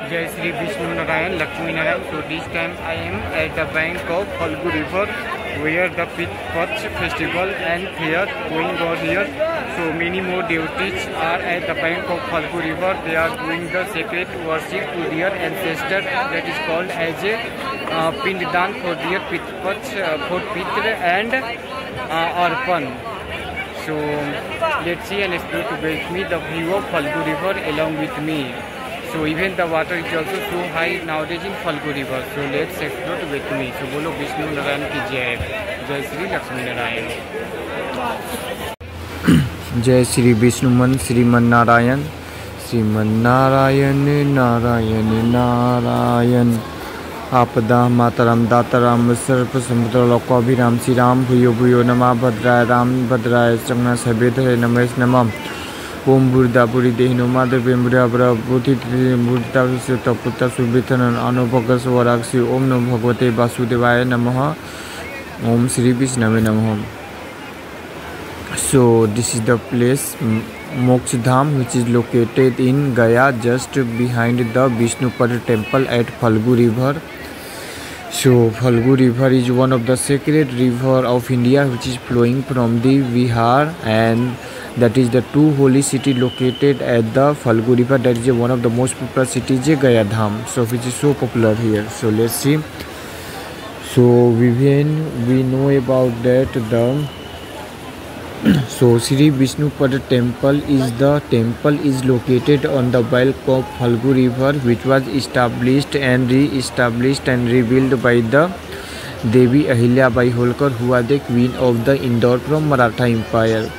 Jai Sri Vishnu Narayan, Lakshmi Narayan. So this time I am at the bank of Phalgu River, where the Pitch festival and fair going on here. So many more devotees are at the bank of Phalgu River. They are doing the sacred worship to their ancestor, that is called as a Pindadan for their Pitch for Pitra and Arpan. So let's see and explore to with me the view of Phalgu River along with me. So even the water is also so high nowadays in Phalgu River. So let's explore with me. So बोलो विष्णु नारायण की जय, जय श्री लक्ष्मी नारायण। जय श्री विष्णुमन श्रीमन नारायण, श्रीमन नारायण नारायण नारायण। आपदा मातरम दाताराम सर्व समुद्र लोकाभिराम श्री राम भूयो भूयो नमः भद्राय राम भद्राय चंगना सभेधरे नमः नमः। ओम बुर्दा बुरी देहिनो माधव बुरा बुरा बुद्धि बुद्धा तपुता सुबिथन अनुभग स्वराक्षी। ओम नमो भगवते वासुदेवाय नमः। ओम श्री विष्णवे नमः। So this is the place Mokshadham, which is located in Gaya, just behind the Vishnupad temple at Phalgu River. So Phalgu River is one of the sacred river of India, which is flowing from the Vihar, and that is the two holy city located at the Phalgu River. That is one of the most popular cities, Gaya Dham. So which is so popular here. So let's see. So we know about that the so Sri Vishnupad temple is located on the bank of Phalgu River, which was established and re-established and rebuilt by the Devi Ahilya Bai Holkar, who was the queen of the Indore from Maratha Empire.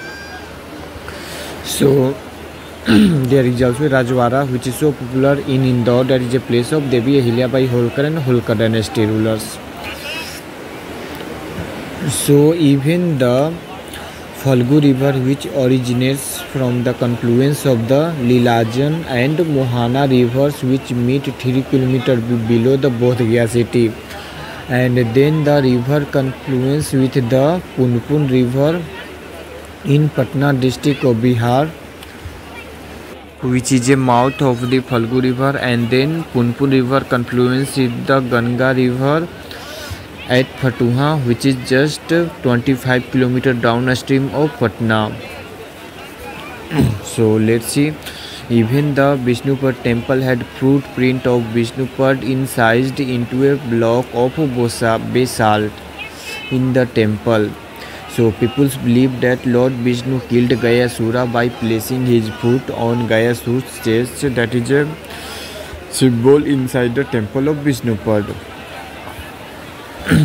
So there is also Rajwara, which is so popular in Indore. That is a place of Devi Ahilya Bai Holkar and Holkar dynasty rulers. So even the Phalgu River, which originates from the confluence of the Lilajan and Mohana rivers, which meet 3 km below the Bodh Gaya city, and then the river confluence with the Punpun river in Patna district of Bihar, which is a mouth of the Phalgu River, and then Punpun river confluence with the Ganga river at Fatuha, which is just 25 km downstream of Patna. So let's see. Even the Vishnupad temple had footprint of Vishnupad incised into a block of basalt in the temple. So people believe that Lord Vishnu killed Gayasura by placing his foot on Gayasura's chest. That is a symbol inside the temple of Vishnupad.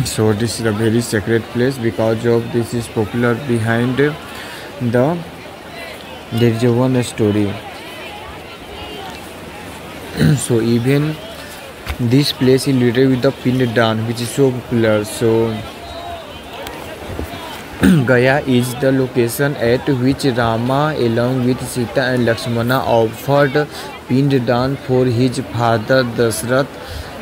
So this is a very sacred place because of this is popular behind there is a one story. So even this place is related with the Pindadan, which is so popular. So Gaya is the location at which Rama along with Sita and Lakshmana offered Pindadan for his father Dasrath.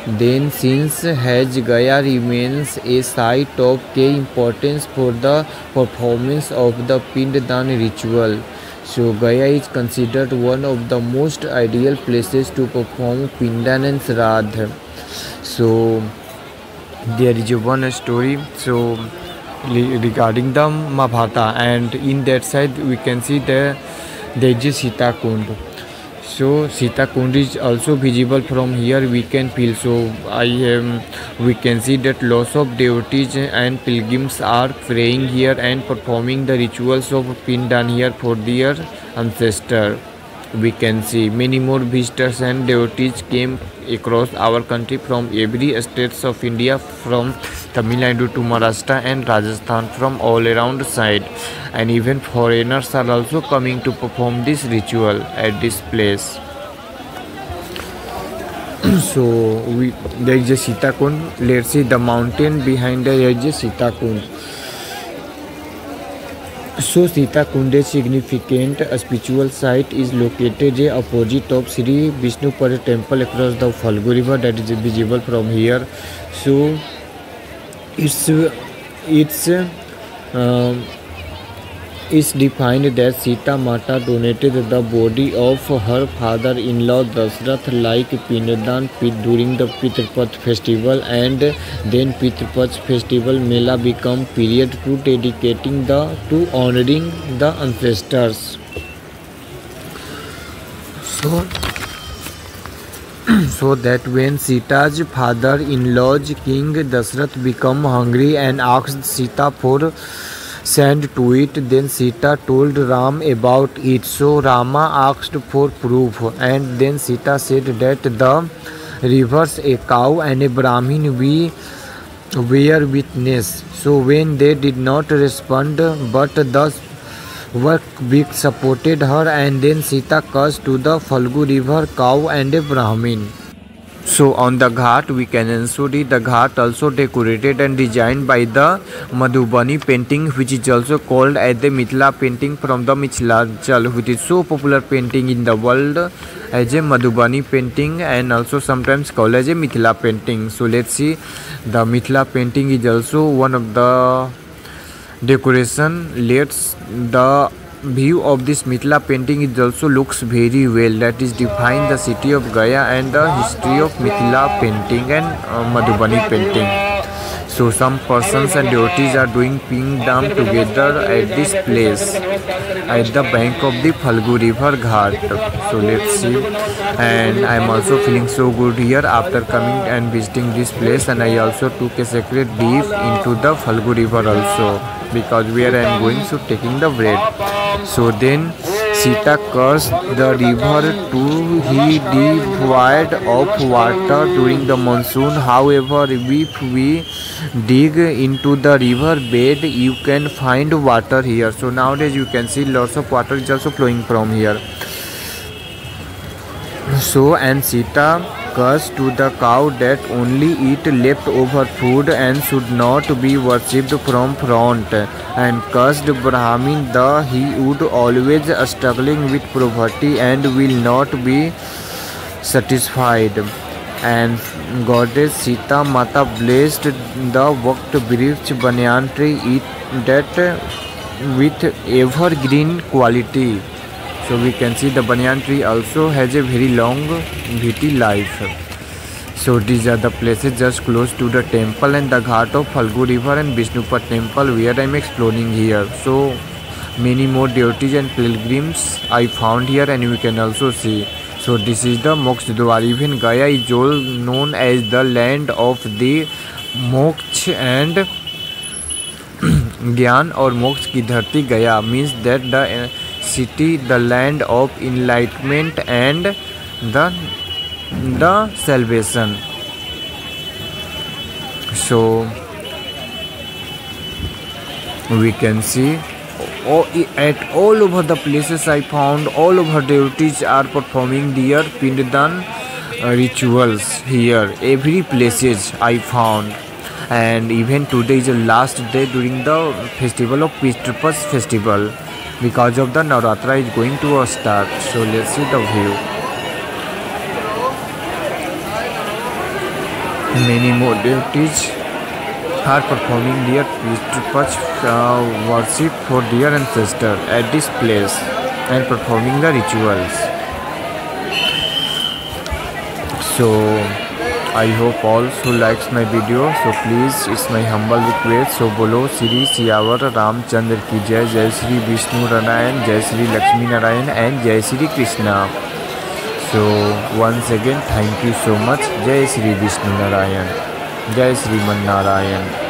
Then since Gaya remains a site of key importance for the performance of the Pindadan ritual, so Gaya is considered one of the most ideal places to perform Pindadan and Shraddha. So there is one story so regarding the Mahabharata, and in that side we can see there is a Sita Kund. So Sita Kund is also visible from here. We can feel. So we can see that lots of devotees and pilgrims are praying here and performing the rituals of Pindadan here for their ancestor. We can see many more visitors and devotees came across our country from every states of India, from Tamil Nadu to Maharashtra and Rajasthan, from all around side, and even foreigners are also coming to perform this ritual at this place. So there is a Sita Kund. Let's see the mountain behind there is a Sita Kund. So Sita Kund, a significant spiritual site, is located opposite of Sri Vishnupad temple across the Phalgu River. That is visible from here. So is defined that Sita Mata donated the body of her father-in-law Dasrath like Pindadan during the Pitru Paksha festival, and then Pitru Paksha festival Mela become period to dedicating to honoring the ancestors. So that when Sita's father-in-law King Dasrath became hungry and asked Sita for sand to eat, then Sita told Ram about it. So Rama asked for proof, and then Sita said that the rivers, a cow and a Brahmin were witness. So when they did not respond, but the big supported her, and then Sita cursed to the Falgu river, cow and a Brahmin. So on the ghat we can also see the ghat also decorated and designed by the Madhubani painting, which is also called as the Mithila painting from the Mithilachal, which is so popular painting in the world as a Madhubani painting, and also sometimes called as a Mithila painting. So let's see, the Mithila painting is also one of the decoration. Let's the view of this Mithila painting is also looks very well, that is define the city of Gaya and the history of Mithila painting and Madhubani painting. So some persons and devotees are doing pingdam together at this place at the bank of the Falgu river ghat. So let's see, and I am also feeling so good here after coming and visiting this place, and I also took a sacred dip into the Falgu river also, because where I am going, so taking the bread. So then Sita cursed the river to be devoid of water during the monsoon. However, if we dig into the river bed, you can find water here. So nowadays you can see lots of water is also flowing from here. So and Sita cursed to the cow that only eat leftover food and should not be worshipped from front, and cursed Brahmin that he would always struggling with poverty and will not be satisfied. And goddess Sita Mata blessed the Vakt Vriksha banyan tree that with evergreen quality. So we can see the banyan tree also has a very long viti life. So these are the places just close to the temple and the ghat of Falgu river and Vishnupad temple where I am exploring here. So many more devotees and pilgrims I found here, and you can also see. So this is the Moksha Dwar. Even Gaya is all known as the land of the moksha and Gyan, or moksha ki dharti. Gaya means that the city, the land of enlightenment and the salvation. So we can see at all over the places I found, all over devotees are performing their Pindadan rituals here. Every places I found, and even today is the last day during the festival of Pitru Paksha festival, because of the Navratra is going to start. So let's see the view. Many more devotees are performing their Pitru Paksha worship for their ancestor at this place and performing the rituals. So I hope all who likes my video, so please, it's my humble request. So bolo Shri Siyawar Ramchandra ki Jai, Jai Shri Vishnu Narayan, Jai Shri Lakshmi Narayan, and Jai Shri Krishna. So once again, thank you so much. Jai Shri Vishnu Narayan, Jai Shri Man Narayan.